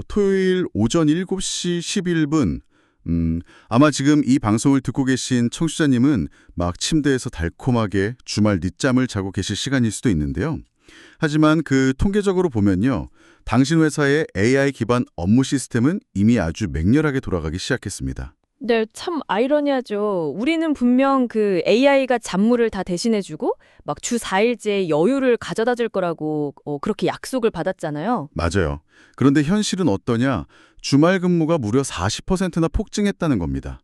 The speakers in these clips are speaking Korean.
토요일 오전 7시 11분. 아마 지금 이 방송을 듣고 계신 청취자님은 막 침대에서 달콤하게 주말 늦잠을 자고 계실 시간일 수도 있는데요. 하지만 그 통계적으로 보면요. 당신 회사의 AI 기반 업무 시스템은 이미 아주 맹렬하게 돌아가기 시작했습니다. 네, 참 아이러니하죠. 우리는 분명 그 AI가 잡무를 다 대신해주고 막 주 4일째 여유를 가져다 줄 거라고 그렇게 약속을 받았잖아요. 맞아요. 그런데 현실은 어떠냐? 주말 근무가 무려 40%나 폭증했다는 겁니다.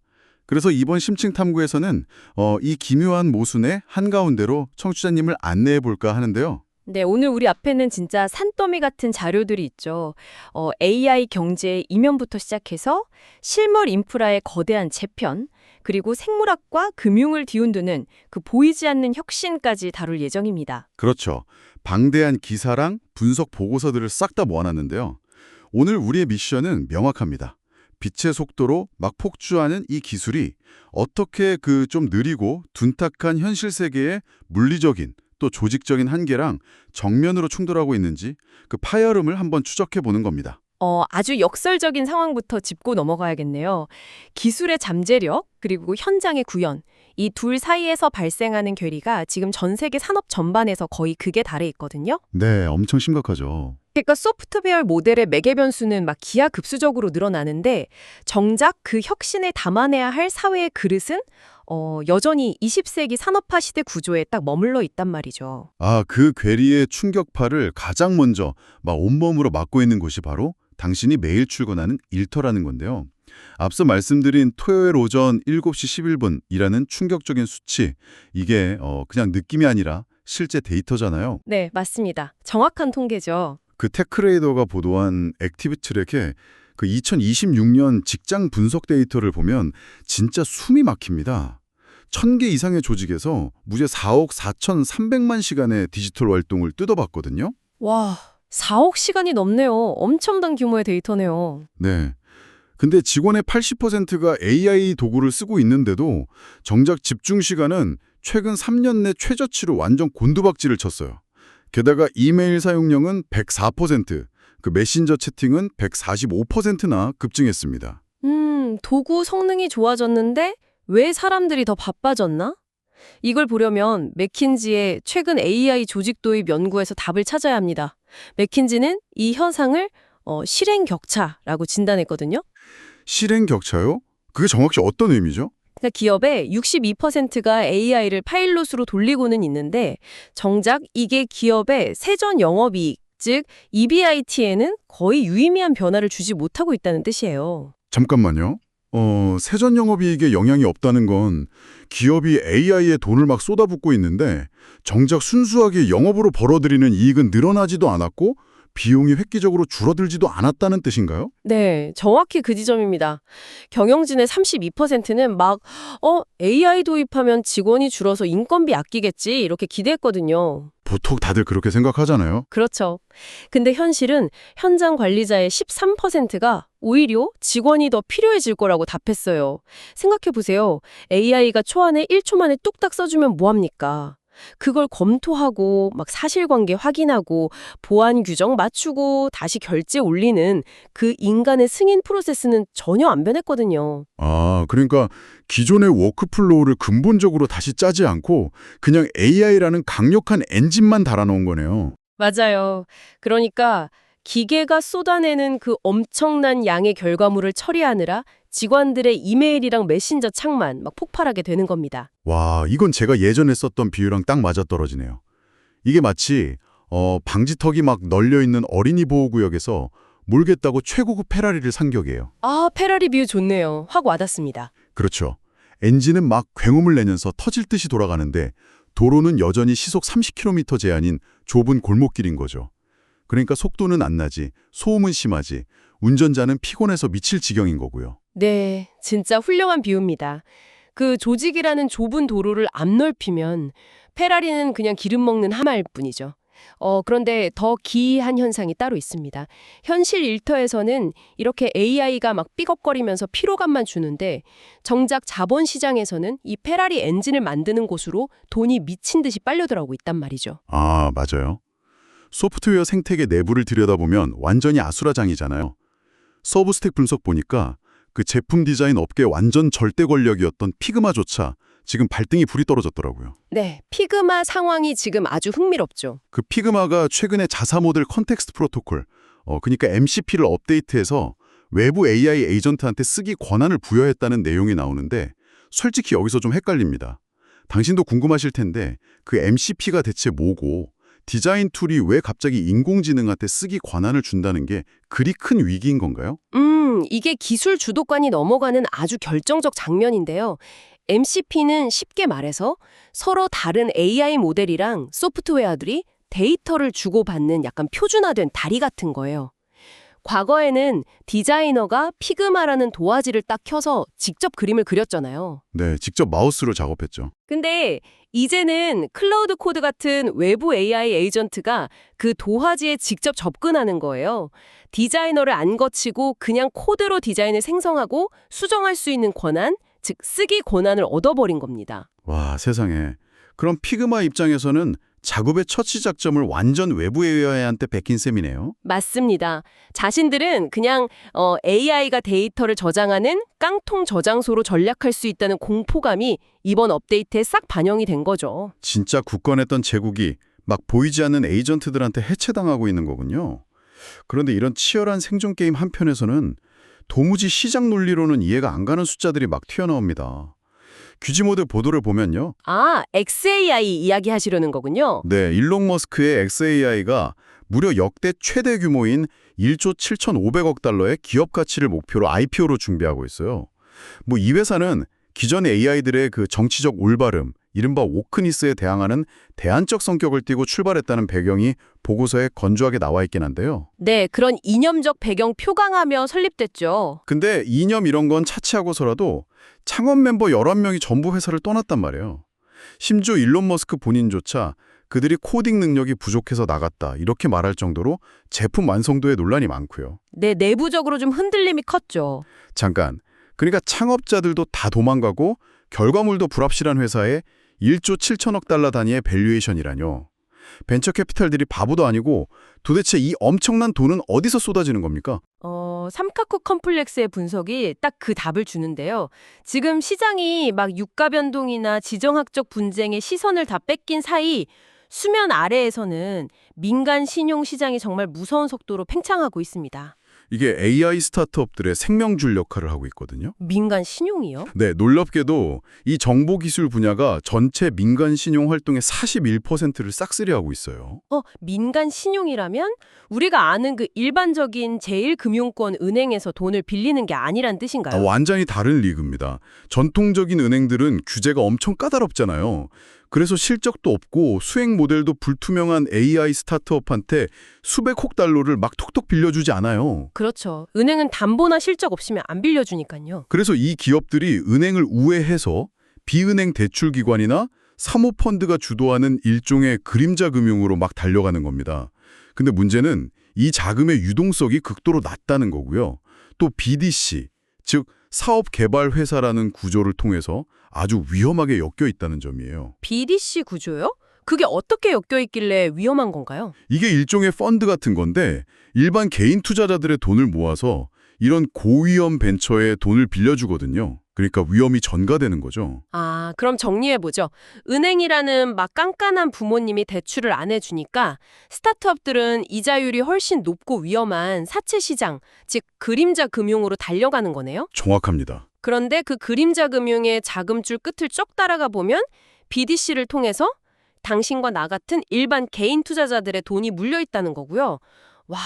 그래서 이번 심층 탐구에서는 이 기묘한 모순의 한가운데로 청취자님을 안내해 볼까 하는데요. 네, 오늘 우리 앞에는 진짜 산더미 같은 자료들이 있죠. AI 경제의 이면부터 시작해서 실물 인프라의 거대한 재편, 그리고 생물학과 금융을 뒤흔드는 그 보이지 않는 혁신까지 다룰 예정입니다. 그렇죠. 방대한 기사랑 분석 보고서들을 싹 다 모아놨는데요. 오늘 우리의 미션은 명확합니다. 빛의 속도로 막 폭주하는 이 기술이 어떻게 그 좀 느리고 둔탁한 현실 세계의 물리적인 또 조직적인 한계랑 정면으로 충돌하고 있는지 그 파열음을 한번 추적해 보는 겁니다. 아주 역설적인 상황부터 짚고 넘어가야겠네요. 기술의 잠재력, 그리고 현장의 구현, 이 둘 사이에서 발생하는 괴리가 지금 전 세계 산업 전반에서 거의 극에 달해 있거든요. 네, 엄청 심각하죠. 그러니까 소프트웨어 모델의 매개 변수는 막 기하급수적으로 늘어나는데 정작 그 혁신을 담아내야 할 사회의 그릇은 여전히 20세기 산업화 시대 구조에 딱 머물러 있단 말이죠. 그 괴리의 충격파를 가장 먼저 막 온몸으로 맞고 있는 곳이 바로 당신이 매일 출근하는 일터라는 건데요. 앞서 말씀드린 토요일 오전 7시 11분이라는 충격적인 수치, 이게 그냥 느낌이 아니라 실제 데이터잖아요. 네, 맞습니다. 정확한 통계죠. 그 테크레이더가 보도한 액티브 트랙의 그 2026년 직장 분석 데이터를 보면 진짜 숨이 막힙니다. 1000개 이상의 조직에서 무려 4억 4,300만 시간의 디지털 활동을 뜯어봤거든요. 와, 4억 시간이 넘네요. 엄청난 규모의 데이터네요. 네. 근데 직원의 80%가 AI 도구를 쓰고 있는데도 정작 집중 시간은 최근 3년 내 최저치로 완전 곤두박질을 쳤어요. 게다가 이메일 사용량은 104%, 그 메신저 채팅은 145%나 급증했습니다. 도구 성능이 좋아졌는데 왜 사람들이 더 바빠졌나? 이걸 보려면 맥킨지의 최근 AI 조직 도입 연구에서 답을 찾아야 합니다. 맥킨지는 이 현상을 실행 격차라고 진단했거든요. 실행 격차요? 그게 정확히 어떤 의미죠? 그러니까 기업의 62%가 AI를 파일럿으로 돌리고는 있는데 정작 이게 기업의 세전 영업이익, 즉 EBIT에는 거의 유의미한 변화를 주지 못하고 있다는 뜻이에요. 잠깐만요. 세전 영업이익에 영향이 없다는 건 기업이 AI에 돈을 막 쏟아붓고 있는데 정작 순수하게 영업으로 벌어들이는 이익은 늘어나지도 않았고 비용이 획기적으로 줄어들지도 않았다는 뜻인가요? 네, 정확히 그 지점입니다. 경영진의 32%는 막 AI 도입하면 직원이 줄어서 인건비 아끼겠지 이렇게 기대했거든요. 보통 다들 그렇게 생각하잖아요. 그렇죠. 근데 현실은 현장 관리자의 13%가 오히려 직원이 더 필요해질 거라고 답했어요. 생각해보세요. AI가 초안에 1초 만에 뚝딱 써주면 뭐합니까? 그걸 검토하고 막 사실관계 확인하고 보안 규정 맞추고 다시 결제 올리는 그 인간의 승인 프로세스는 전혀 안 변했거든요. 그러니까 기존의 워크플로우를 근본적으로 다시 짜지 않고 그냥 AI라는 강력한 엔진만 달아놓은 거네요. 맞아요. 그러니까 기계가 쏟아내는 그 엄청난 양의 결과물을 처리하느라 직원들의 이메일이랑 메신저 창만 막 폭발하게 되는 겁니다. 와, 이건 제가 예전에 썼던 비유랑 딱 맞아떨어지네요. 이게 마치 방지턱이 막 널려있는 어린이 보호구역에서 몰겠다고 최고급 페라리를 산 격이에요. 페라리 비유 좋네요. 확 와닿습니다. 그렇죠. 엔진은 막 굉음을 내면서 터질 듯이 돌아가는데 도로는 여전히 시속 30km 제한인 좁은 골목길인 거죠. 그러니까 속도는 안 나지, 소음은 심하지, 운전자는 피곤해서 미칠 지경인 거고요. 네, 진짜 훌륭한 비유입니다. 그 조직이라는 좁은 도로를 안 넓히면 페라리는 그냥 기름 먹는 하마일 뿐이죠. 그런데 더 기이한 현상이 따로 있습니다. 현실 일터에서는 이렇게 AI가 막 삐걱거리면서 피로감만 주는데 정작 자본시장에서는 이 페라리 엔진을 만드는 곳으로 돈이 미친 듯이 빨려들어오고 있단 말이죠. 맞아요. 소프트웨어 생태계 내부를 들여다보면 완전히 아수라장이잖아요. 서브스택 분석 보니까 그 제품 디자인 업계 완전 절대 권력이었던 피그마조차 지금 발등에 불이 떨어졌더라고요. 네, 피그마 상황이 지금 아주 흥미롭죠. 그 피그마가 최근에 자사 모델 컨텍스트 프로토콜, 그러니까 MCP를 업데이트해서 외부 AI 에이전트한테 쓰기 권한을 부여했다는 내용이 나오는데 솔직히 여기서 좀 헷갈립니다. 당신도 궁금하실 텐데 그 MCP가 대체 뭐고 디자인 툴이 왜 갑자기 인공지능한테 쓰기 권한을 준다는 게 그리 큰 위기인 건가요? 이게 기술 주도권이 넘어가는 아주 결정적 장면인데요. MCP는 쉽게 말해서 서로 다른 AI 모델이랑 소프트웨어들이 데이터를 주고받는 약간 표준화된 다리 같은 거예요. 과거에는 디자이너가 피그마라는 도화지를 딱 켜서 직접 그림을 그렸잖아요. 네, 직접 마우스로 작업했죠. 근데 이제는 클라우드 코드 같은 외부 AI 에이전트가 그 도화지에 직접 접근하는 거예요. 디자이너를 안 거치고 그냥 코드로 디자인을 생성하고 수정할 수 있는 권한, 즉 쓰기 권한을 얻어버린 겁니다. 와, 세상에. 그럼 피그마 입장에서는 작업의 첫 시작점을 완전 외부 AI한테 베낀 셈이네요. 맞습니다. 자신들은 그냥 AI가 데이터를 저장하는 깡통 저장소로 전략할 수 있다는 공포감이 이번 업데이트에 싹 반영이 된 거죠. 진짜 굳건했던 제국이 막 보이지 않는 에이전트들한테 해체당하고 있는 거군요. 그런데 이런 치열한 생존 게임 한편에서는 도무지 시장 논리로는 이해가 안 가는 숫자들이 막 튀어나옵니다. 규지모드 보도를 보면요. 아, XAI 이야기 하시려는 거군요. 네, 일론 머스크의 XAI가 무려 역대 최대 규모인 1조 7,500억 달러의 기업 가치를 목표로 IPO로 준비하고 있어요. 뭐 이 회사는 기존 AI들의 그 정치적 올바름, 이른바 오크니스에 대항하는 대안적 성격을 띠고 출발했다는 배경이 보고서에 건조하게 나와 있긴 한데요. 네, 그런 이념적 배경 표방하며 설립됐죠. 근데 이념 이런 건 차치하고서라도 창업 멤버 11명이 전부 회사를 떠났단 말이에요. 심지어 일론 머스크 본인조차 그들이 코딩 능력이 부족해서 나갔다 이렇게 말할 정도로 제품 완성도에 논란이 많고요. 네, 내부적으로 좀 흔들림이 컸죠. 잠깐, 그러니까 창업자들도 다 도망가고 결과물도 불합실한 회사에 1조 7천억 달러 단위의 밸류에이션이라뇨. 벤처 캐피탈들이 바보도 아니고 도대체 이 엄청난 돈은 어디서 쏟아지는 겁니까? 삼각국 컴플렉스의 분석이 딱 그 답을 주는데요. 지금 시장이 막 유가 변동이나 지정학적 분쟁의 시선을 다 뺏긴 사이 수면 아래에서는 민간 신용 시장이 정말 무서운 속도로 팽창하고 있습니다. 이게 AI 스타트업들의 생명줄 역할을 하고 있거든요. 민간 신용이요? 네, 놀랍게도 이 정보기술 분야가 전체 민간 신용 활동의 41%를 싹쓸이하고 있어요. 민간 신용이라면 우리가 아는 그 일반적인 제1금융권 은행에서 돈을 빌리는 게 아니란 뜻인가요? 완전히 다른 리그입니다. 전통적인 은행들은 규제가 엄청 까다롭잖아요. 그래서 실적도 없고 수행 모델도 불투명한 AI 스타트업한테 수백억 달러를 막 톡톡 빌려주지 않아요. 그렇죠. 은행은 담보나 실적 없으면 안 빌려주니까요. 그래서 이 기업들이 은행을 우회해서 비은행 대출기관이나 사모펀드가 주도하는 일종의 그림자 금융으로 막 달려가는 겁니다. 근데 문제는 이 자금의 유동성이 극도로 낮다는 거고요. 또 BDC, 즉 사업개발회사라는 구조를 통해서 아주 위험하게 엮여 있다는 점이에요. BDC 구조요? 그게 어떻게 엮여 있길래 위험한 건가요? 이게 일종의 펀드 같은 건데 일반 개인 투자자들의 돈을 모아서 이런 고위험 벤처에 돈을 빌려주거든요. 그러니까 위험이 전가되는 거죠. 아, 그럼 정리해보죠. 은행이라는 막 깐깐한 부모님이 대출을 안 해주니까 스타트업들은 이자율이 훨씬 높고 위험한 사채 시장, 즉 그림자 금융으로 달려가는 거네요? 정확합니다. 그런데 그 그림자 금융의 자금줄 끝을 쭉 따라가 보면 BDC를 통해서 당신과 나 같은 일반 개인 투자자들의 돈이 물려 있다는 거고요. 와,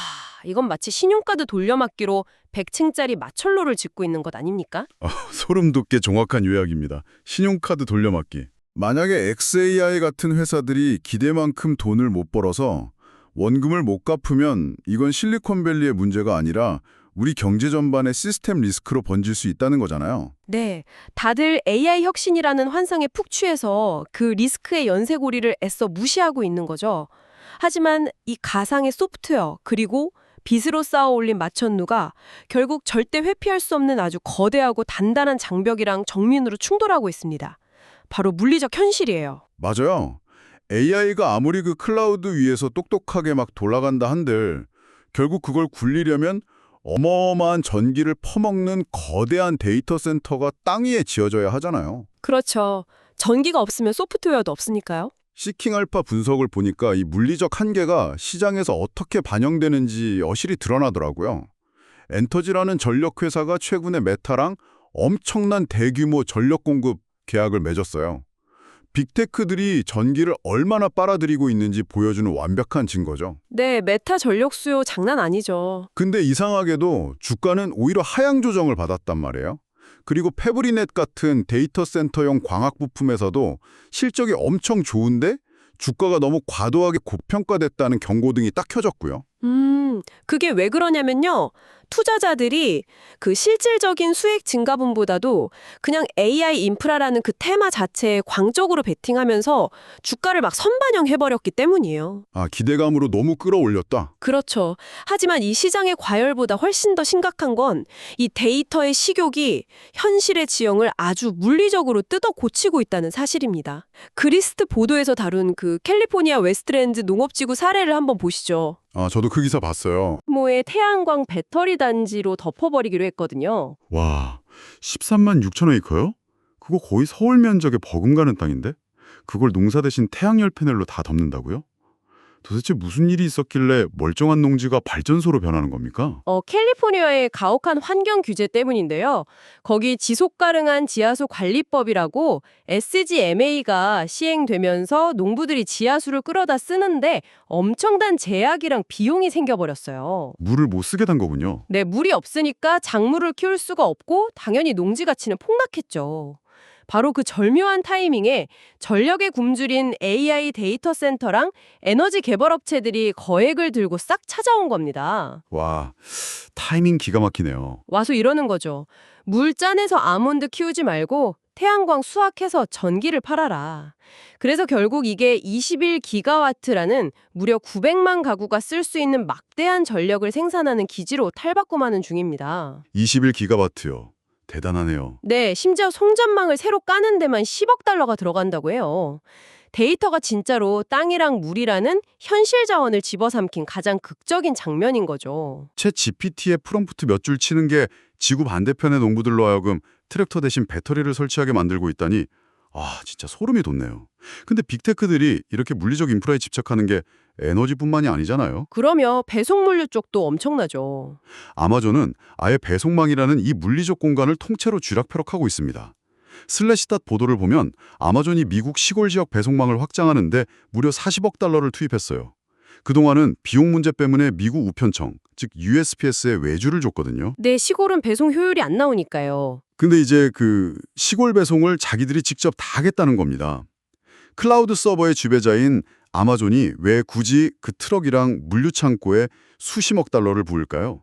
이건 마치 신용카드 돌려막기로 100층짜리 마철로를 짓고 있는 것 아닙니까? 소름 돋게 정확한 요약입니다. 신용카드 돌려막기. 만약에 XAI 같은 회사들이 기대만큼 돈을 못 벌어서 원금을 못 갚으면 이건 실리콘밸리의 문제가 아니라 우리 경제 전반의 시스템 리스크로 번질 수 있다는 거잖아요. 네, 다들 AI 혁신이라는 환상에 푹 취해서 그 리스크의 연쇄고리를 애써 무시하고 있는 거죠. 하지만 이 가상의 소프트웨어 그리고 빚으로 쌓아 올린 마천루가 결국 절대 회피할 수 없는 아주 거대하고 단단한 장벽이랑 정면으로 충돌하고 있습니다. 바로 물리적 현실이에요. 맞아요. AI가 아무리 그 클라우드 위에서 똑똑하게 막 돌아간다 한들 결국 그걸 굴리려면 어마어마한 전기를 퍼먹는 거대한 데이터 센터가 땅 위에 지어져야 하잖아요. 그렇죠. 전기가 없으면 소프트웨어도 없으니까요. 시킹알파 분석을 보니까 이 물리적 한계가 시장에서 어떻게 반영되는지 여실히 드러나더라고요. 엔터지라는 전력회사가 최근에 메타랑 엄청난 대규모 전력 공급 계약을 맺었어요. 빅테크들이 전기를 얼마나 빨아들이고 있는지 보여주는 완벽한 증거죠. 네, 메타 전력 수요 장난 아니죠. 근데 이상하게도 주가는 오히려 하향 조정을 받았단 말이에요. 그리고 패브리넷 같은 데이터 센터용 광학 부품에서도 실적이 엄청 좋은데 주가가 너무 과도하게 고평가됐다는 경고등이 딱 켜졌고요. 그게 왜 그러냐면요. 투자자들이 그 실질적인 수익 증가분보다도 그냥 AI 인프라라는 그 테마 자체에 광적으로 베팅하면서 주가를 막 선반영해버렸기 때문이에요. 아, 기대감으로 너무 끌어올렸다. 그렇죠. 하지만 이 시장의 과열보다 훨씬 더 심각한 건 이 데이터의 식욕이 현실의 지형을 아주 물리적으로 뜯어 고치고 있다는 사실입니다. 그리스트 보도에서 다룬 그 캘리포니아 웨스트랜드 농업지구 사례를 한번 보시죠. 아, 저도 그 기사 봤어요. 모의 태양광 배터리 단지로 덮어버리기로 했거든요. 와, 13만 6천 에이커요? 그거 거의 서울 면적에 버금가는 땅인데? 그걸 농사 대신 태양열 패널로 다 덮는다고요? 도대체 무슨 일이 있었길래 멀쩡한 농지가 발전소로 변하는 겁니까? 캘리포니아의 가혹한 환경 규제 때문인데요. 거기 지속 가능한 지하수 관리법이라고 SGMA가 시행되면서 농부들이 지하수를 끌어다 쓰는데 엄청난 제약이랑 비용이 생겨버렸어요. 물을 못 쓰게 된 거군요. 네, 물이 없으니까 작물을 키울 수가 없고 당연히 농지 가치는 폭락했죠. 바로 그 절묘한 타이밍에 전력의 굶주린 AI 데이터 센터랑 에너지 개발업체들이 거액을 들고 싹 찾아온 겁니다. 와, 타이밍 기가 막히네요. 와서 이러는 거죠. 물 짜내서 아몬드 키우지 말고 태양광 수확해서 전기를 팔아라. 그래서 결국 이게 21기가와트라는 무려 900만 가구가 쓸 수 있는 막대한 전력을 생산하는 기지로 탈바꿈하는 중입니다. 21기가와트요. 대단하네요. 네, 심지어 송전망을 새로 까는 데만 10억 달러가 들어간다고 해요. 데이터가 진짜로 땅이랑 물이라는 현실 자원을 집어삼킨 가장 극적인 장면인 거죠. 챗 GPT에 프롬프트 몇 줄 치는 게 지구 반대편의 농부들로 하여금 트랙터 대신 배터리를 설치하게 만들고 있다니 아, 진짜 소름이 돋네요. 근데 빅테크들이 이렇게 물리적 인프라에 집착하는 게 에너지뿐만이 아니잖아요. 그러면 배송 물류 쪽도 엄청나죠. 아마존은 아예 배송망이라는 이 물리적 공간을 통째로 쥐락펴락하고 있습니다. 슬래시닷 보도를 보면 아마존이 미국 시골 지역 배송망을 확장하는데 무려 40억 달러를 투입했어요. 그동안은 비용 문제 때문에 미국 우편청, 즉 USPS에 외주를 줬거든요. 네, 시골은 배송 효율이 안 나오니까요. 근데 이제 그 시골 배송을 자기들이 직접 다 하겠다는 겁니다. 클라우드 서버의 지배자인 아마존이 왜 굳이 그 트럭이랑 물류 창고에 수십억 달러를 부을까요?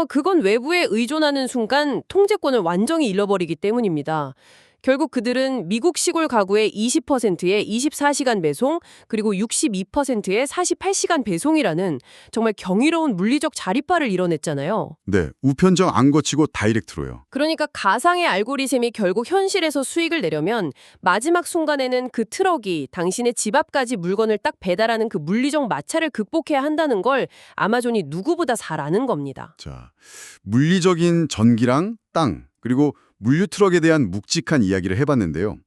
그건 외부에 의존하는 순간 통제권을 완전히 잃어버리기 때문입니다. 결국 그들은 미국 시골 가구의 20%의 24시간 배송, 그리고 62%의 48시간 배송이라는 정말 경이로운 물리적 자립화를 이뤄냈잖아요. 네, 우편정 안 거치고 다이렉트로요. 그러니까 가상의 알고리즘이 결국 현실에서 수익을 내려면 마지막 순간에는 그 트럭이 당신의 집 앞까지 물건을 딱 배달하는 그 물리적 마찰을 극복해야 한다는 걸 아마존이 누구보다 잘 아는 겁니다. 자, 물리적인 전기랑 땅, 그리고 물류 트럭에 대한 묵직한 이야기를 해봤는데요.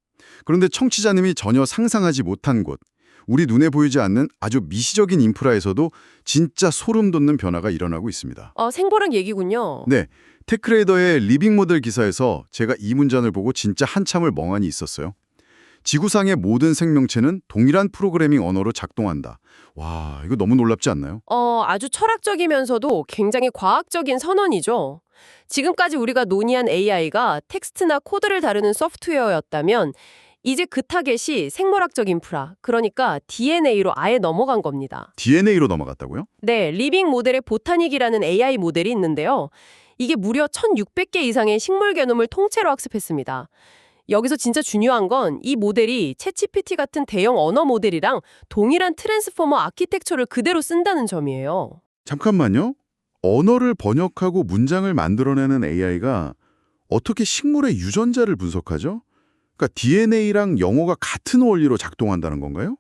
그런데 청취자님이 전혀 상상하지 못한 곳, 우리 눈에 보이지 않는 아주 미시적인 인프라에서도 진짜 소름 돋는 변화가 일어나고 있습니다. 생보랑 얘기군요. 네, 테크레이더의 리빙 모델 기사에서 제가 이 문장을 보고 진짜 한참을 멍하니 있었어요. 지구상의 모든 생명체는 동일한 프로그래밍 언어로 작동한다. 와, 이거 너무 놀랍지 않나요? 아주 철학적이면서도 굉장히 과학적인 선언이죠. 지금까지 우리가 논의한 AI가 텍스트나 코드를 다루는 소프트웨어였다면 이제 그 타겟이 생물학적 인프라, 그러니까 DNA로 아예 넘어간 겁니다. DNA로 넘어갔다고요? 네, 리빙 모델의 보타닉이라는 AI 모델이 있는데요. 이게 무려 1600개 이상의 식물 게놈을 통째로 학습했습니다. 여기서 진짜 중요한 건 이 모델이 챗GPT 같은 대형 언어 모델이랑 동일한 트랜스포머 아키텍처를 그대로 쓴다는 점이에요. 잠깐만요. 언어를 번역하고 문장을 만들어내는 AI가 어떻게 식물의 유전자를 분석하죠? 그러니까 DNA랑 영어가 같은 원리로 작동한다는 건가요?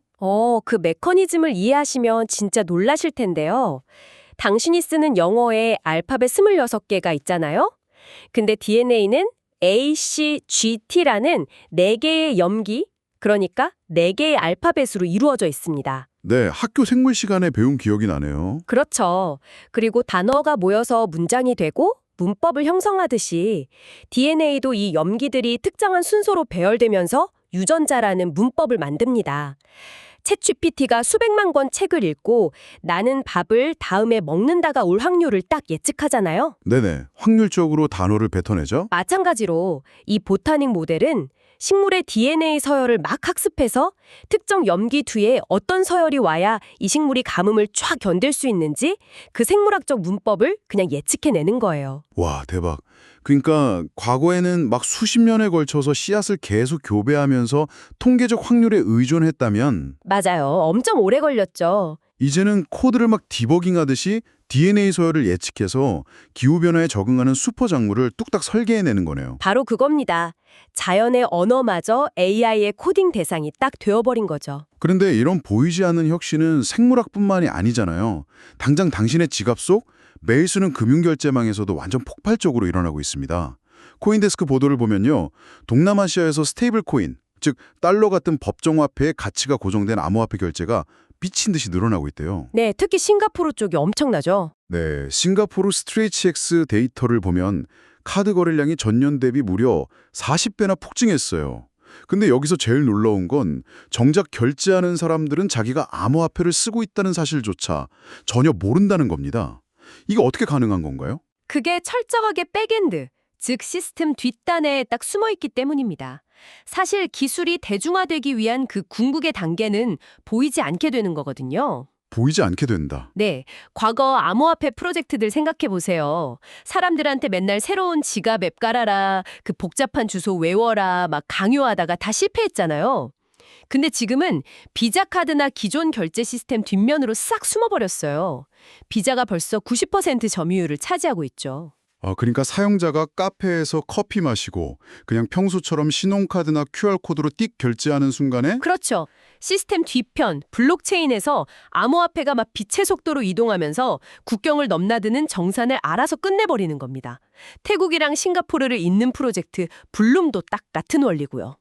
그 메커니즘을 이해하시면 진짜 놀라실 텐데요. 당신이 쓰는 영어에 알파벳 26개가 있잖아요? 근데 DNA는 A, C, G, T라는 4개의 염기, 그러니까 4개의 알파벳으로 이루어져 있습니다. 네, 학교 생물 시간에 배운 기억이 나네요. 그렇죠. 그리고 단어가 모여서 문장이 되고 문법을 형성하듯이 DNA도 이 염기들이 특정한 순서로 배열되면서 유전자라는 문법을 만듭니다. 챗GPT가 수백만 권 책을 읽고 나는 밥을 다음에 먹는다가 올 확률을 딱 예측하잖아요. 네네, 확률적으로 단어를 뱉어내죠? 마찬가지로 이 보타닉 모델은 식물의 DNA 서열을 막 학습해서 특정 염기 뒤에 어떤 서열이 와야 이 식물이 가뭄을 쫙 견딜 수 있는지 그 생물학적 문법을 그냥 예측해내는 거예요. 와, 대박. 그러니까 과거에는 막 수십 년에 걸쳐서 씨앗을 계속 교배하면서 통계적 확률에 의존했다면 맞아요. 엄청 오래 걸렸죠. 이제는 코드를 막 디버깅하듯이 DNA 서열을 예측해서 기후변화에 적응하는 슈퍼 작물을 뚝딱 설계해내는 거네요. 바로 그겁니다. 자연의 언어마저 AI의 코딩 대상이 딱 되어버린 거죠. 그런데 이런 보이지 않는 혁신은 생물학뿐만이 아니잖아요. 당장 당신의 지갑 속 매일 쓰는 금융결제망에서도 완전 폭발적으로 일어나고 있습니다. 코인데스크 보도를 보면요. 동남아시아에서 스테이블 코인, 즉 달러 같은 법정화폐의 가치가 고정된 암호화폐 결제가 미친 듯이 늘어나고 있대요. 네, 특히 싱가포르 쪽이 엄청나죠. 네, 싱가포르 스트레이치X 데이터를 보면 카드 거래량이 전년 대비 무려 40배나 폭증했어요. 근데 여기서 제일 놀라운 건 정작 결제하는 사람들은 자기가 암호화폐를 쓰고 있다는 사실조차 전혀 모른다는 겁니다. 이게 어떻게 가능한 건가요? 그게 철저하게 백엔드, 즉 시스템 뒷단에 딱 숨어있기 때문입니다. 사실 기술이 대중화되기 위한 그 궁극의 단계는 보이지 않게 되는 거거든요. 보이지 않게 된다. 네, 과거 암호화폐 프로젝트들 생각해 보세요. 사람들한테 맨날 새로운 지갑 앱 깔아라, 그 복잡한 주소 외워라 막 강요하다가 다 실패했잖아요. 근데 지금은 비자 카드나 기존 결제 시스템 뒷면으로 싹 숨어버렸어요. 비자가 벌써 90% 점유율을 차지하고 있죠. 그러니까 사용자가 카페에서 커피 마시고 그냥 평소처럼 신용카드나 QR코드로 띡 결제하는 순간에 그렇죠. 시스템 뒤편, 블록체인에서 암호화폐가 막 빛의 속도로 이동하면서 국경을 넘나드는 정산을 알아서 끝내버리는 겁니다. 태국이랑 싱가포르를 잇는 프로젝트 블룸도 딱 같은 원리고요.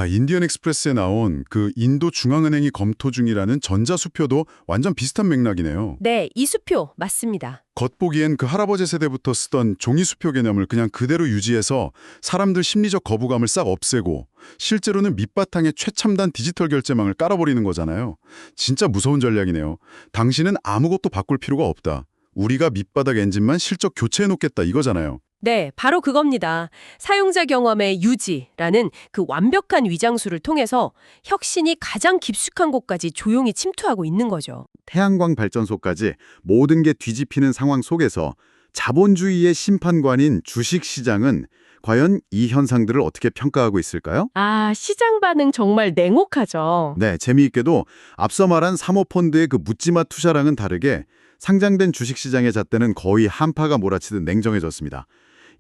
인디언 익스프레스에 나온 그 인도 중앙은행이 검토 중이라는 전자수표도 완전 비슷한 맥락이네요. 네, 이 수표 맞습니다. 겉보기엔 그 할아버지 세대부터 쓰던 종이수표 개념을 그냥 그대로 유지해서 사람들 심리적 거부감을 싹 없애고 실제로는 밑바탕에 최첨단 디지털 결제망을 깔아버리는 거잖아요. 진짜 무서운 전략이네요. 당신은 아무것도 바꿀 필요가 없다. 우리가 밑바닥 엔진만 실적 교체해놓겠다 이거잖아요. 네, 바로 그겁니다. 사용자 경험의 유지라는 그 완벽한 위장술을 통해서 혁신이 가장 깊숙한 곳까지 조용히 침투하고 있는 거죠. 태양광 발전소까지 모든 게 뒤집히는 상황 속에서 자본주의의 심판관인 주식시장은 과연 이 현상들을 어떻게 평가하고 있을까요? 시장 반응 정말 냉혹하죠. 네, 재미있게도 앞서 말한 사모펀드의 그 묻지마 투자랑은 다르게 상장된 주식시장의 잣대는 거의 한파가 몰아치듯 냉정해졌습니다.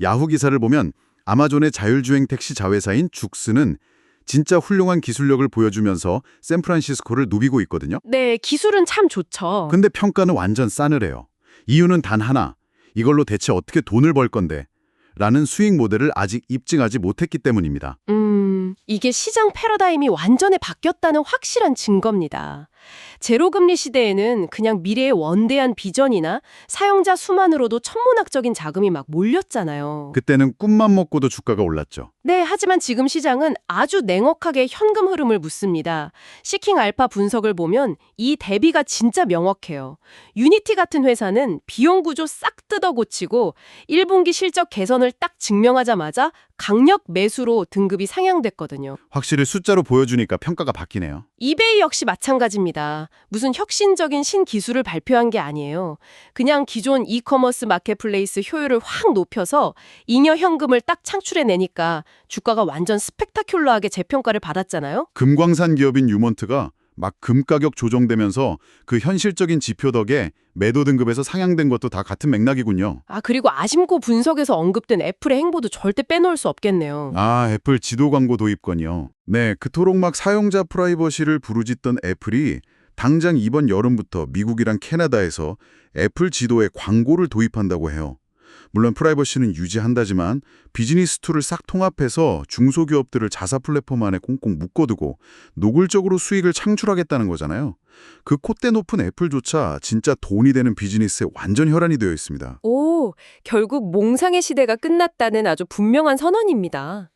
야후 기사를 보면 아마존의 자율주행 택시 자회사인 죽스는 진짜 훌륭한 기술력을 보여주면서 샌프란시스코를 누비고 있거든요. 네, 기술은 참 좋죠. 근데 평가는 완전 싸늘해요. 이유는 단 하나, 이걸로 대체 어떻게 돈을 벌 건데? 라는 수익 모델을 아직 입증하지 못했기 때문입니다. 이게 시장 패러다임이 완전히 바뀌었다는 확실한 증거입니다. 제로금리 시대에는 그냥 미래의 원대한 비전이나 사용자 수만으로도 천문학적인 자금이 막 몰렸잖아요. 그때는 꿈만 먹고도 주가가 올랐죠. 네, 하지만 지금 시장은 아주 냉혹하게 현금 흐름을 묻습니다. 시킹 알파 분석을 보면 이 대비가 진짜 명확해요. 유니티 같은 회사는 비용 구조 싹 뜯어 고치고 1분기 실적 개선을 딱 증명하자마자 강력 매수로 등급이 상향됐거든요. 확실히 숫자로 보여주니까 평가가 바뀌네요. 이베이 역시 마찬가지입니다. 무슨 혁신적인 신기술을 발표한 게 아니에요. 그냥 기존 이커머스 마켓플레이스 효율을 확 높여서 잉여 현금을 딱 창출해내니까 주가가 완전 스펙타큘러하게 재평가를 받았잖아요. 금광산 기업인 유먼트가 막 금 가격 조정되면서 그 현실적인 지표 덕에 매도 등급에서 상향된 것도 다 같은 맥락이군요. 그리고 아심코 분석에서 언급된 애플의 행보도 절대 빼놓을 수 없겠네요. 애플 지도 광고 도입권이요. 네, 그토록 막 사용자 프라이버시를 부르짖던 애플이 당장 이번 여름부터 미국이랑 캐나다에서 애플 지도에 광고를 도입한다고 해요. 물론 프라이버시는 유지한다지만 비즈니스 툴을 싹 통합해서 중소기업들을 자사 플랫폼 안에 꽁꽁 묶어두고 노골적으로 수익을 창출하겠다는 거잖아요. 그 콧대 높은 애플조차 진짜 돈이 되는 비즈니스에 완전 혈안이 되어 있습니다. 오, 결국 몽상의 시대가 끝났다는 아주 분명한 선언입니다.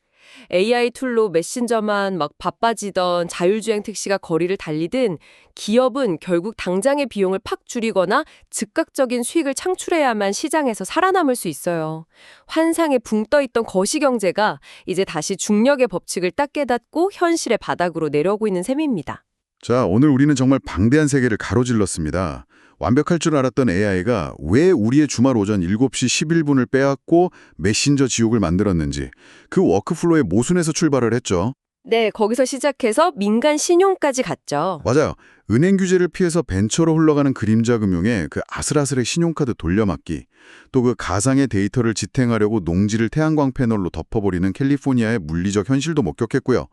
AI 툴로 메신저만 막 바빠지던 자율주행 택시가 거리를 달리든 기업은 결국 당장의 비용을 팍 줄이거나 즉각적인 수익을 창출해야만 시장에서 살아남을 수 있어요. 환상에 붕 떠있던 거시경제가 이제 다시 중력의 법칙을 딱 깨닫고 현실의 바닥으로 내려오고 있는 셈입니다. 자, 오늘 우리는 정말 방대한 세계를 가로질렀습니다. 완벽할 줄 알았던 AI가 왜 우리의 주말 오전 7시 11분을 빼앗고 메신저 지옥을 만들었는지 그 워크플로의 모순에서 출발을 했죠. 네, 거기서 시작해서 민간 신용까지 갔죠. 맞아요. 은행 규제를 피해서 벤처로 흘러가는 그림자 금융에 그 아슬아슬의 신용카드 돌려막기, 또 그 가상의 데이터를 지탱하려고 농지를 태양광 패널로 덮어버리는 캘리포니아의 물리적 현실도 목격했고요.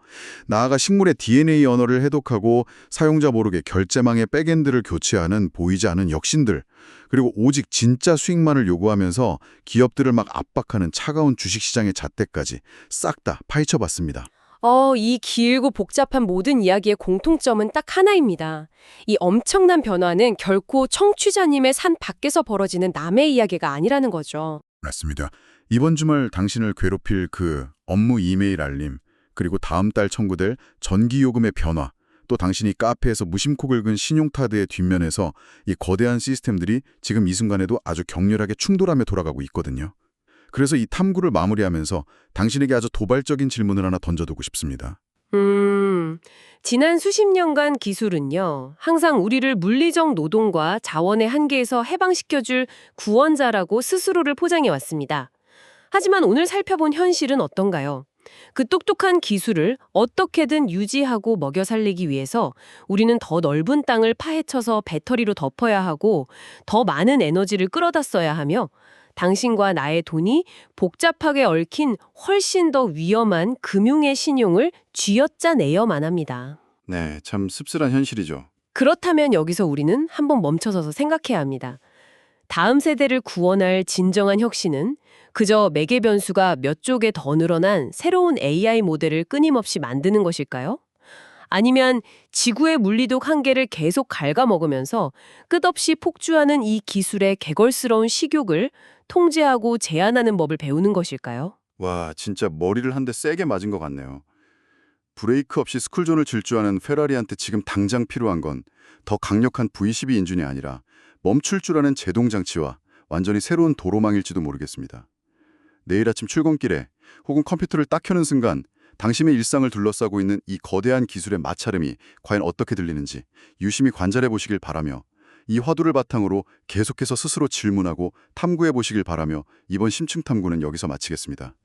나아가 식물의 DNA 언어를 해독하고 사용자 모르게 결제망의 백엔드를 교체하는 보이지 않는 역신들, 그리고 오직 진짜 수익만을 요구하면서 기업들을 막 압박하는 차가운 주식시장의 잣대까지 싹 다 파헤쳐봤습니다. 이 길고 복잡한 모든 이야기의 공통점은 딱 하나입니다. 이 엄청난 변화는 결코 청취자님의 산 밖에서 벌어지는 남의 이야기가 아니라는 거죠. 맞습니다. 이번 주말 당신을 괴롭힐 그 업무 이메일 알림, 그리고 다음 달 청구될 전기요금의 변화, 또 당신이 카페에서 무심코 긁은 신용카드의 뒷면에서 이 거대한 시스템들이 지금 이 순간에도 아주 격렬하게 충돌하며 돌아가고 있거든요. 그래서 이 탐구를 마무리하면서 당신에게 아주 도발적인 질문을 하나 던져두고 싶습니다. 지난 수십 년간 기술은요, 항상 우리를 물리적 노동과 자원의 한계에서 해방시켜줄 구원자라고 스스로를 포장해 왔습니다. 하지만 오늘 살펴본 현실은 어떤가요? 그 똑똑한 기술을 어떻게든 유지하고 먹여 살리기 위해서 우리는 더 넓은 땅을 파헤쳐서 배터리로 덮어야 하고 더 많은 에너지를 끌어다 써야 하며 당신과 나의 돈이 복잡하게 얽힌 훨씬 더 위험한 금융의 신용을 쥐어짜내야만 합니다. 네, 참 씁쓸한 현실이죠. 그렇다면 여기서 우리는 한번 멈춰서서 생각해야 합니다. 다음 세대를 구원할 진정한 혁신은 그저 매개 변수가 몇 쪽에 더 늘어난 새로운 AI 모델을 끊임없이 만드는 것일까요? 아니면 지구의 물리독 한계를 계속 갉아먹으면서 끝없이 폭주하는 이 기술의 개걸스러운 식욕을 통제하고 제한하는 법을 배우는 것일까요? 와, 진짜 머리를 한 대 세게 맞은 것 같네요. 브레이크 없이 스쿨존을 질주하는 페라리한테 지금 당장 필요한 건 더 강력한 V12 인준이 아니라 멈출 줄 아는 제동장치와 완전히 새로운 도로망일지도 모르겠습니다. 내일 아침 출근길에 혹은 컴퓨터를 딱 켜는 순간 당신의 일상을 둘러싸고 있는 이 거대한 기술의 마찰음이 과연 어떻게 들리는지 유심히 관찰해 보시길 바라며 이 화두를 바탕으로 계속해서 스스로 질문하고 탐구해 보시길 바라며 이번 심층 탐구는 여기서 마치겠습니다.